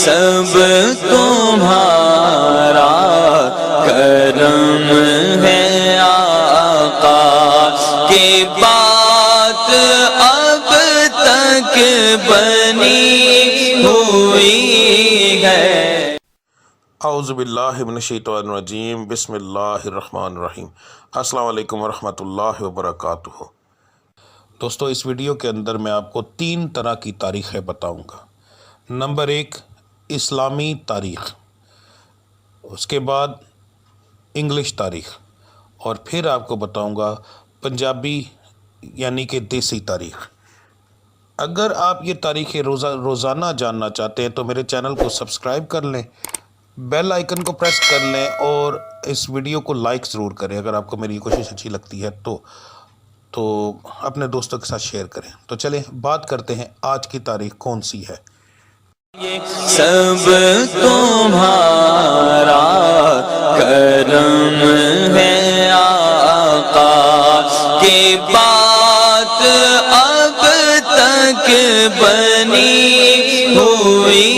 سب تمہارا کرم ہے آقا کی بات اب تک بنی ہوئی ہے۔ اعوذ باللہ من الشیطان الرجیم، بسم اللہ الرحمن الرحیم۔ السلام علیکم ورحمۃ اللہ وبرکاتہ۔ دوستو، اس ویڈیو کے اندر میں آپ کو 3 طرح کی تاریخیں بتاؤں گا۔ نمبر 1 اسلامی تاریخ، اس کے بعد انگلش تاریخ، اور پھر آپ کو بتاؤں گا پنجابی یعنی کہ دیسی تاریخ۔ اگر آپ یہ تاریخیں روزانہ جاننا چاہتے ہیں تو میرے چینل کو سبسکرائب کر لیں، بیل آئیکن کو پریس کر لیں، اور اس ویڈیو کو لائک ضرور کریں۔ اگر آپ کو میری کوشش اچھی لگتی ہے تو اپنے دوستوں کے ساتھ شیئر کریں۔ تو چلیں بات کرتے ہیں آج کی تاریخ کون سی ہے۔ سب تمہارا کرم ہے آقا کی بات اب تک بنی ہوئی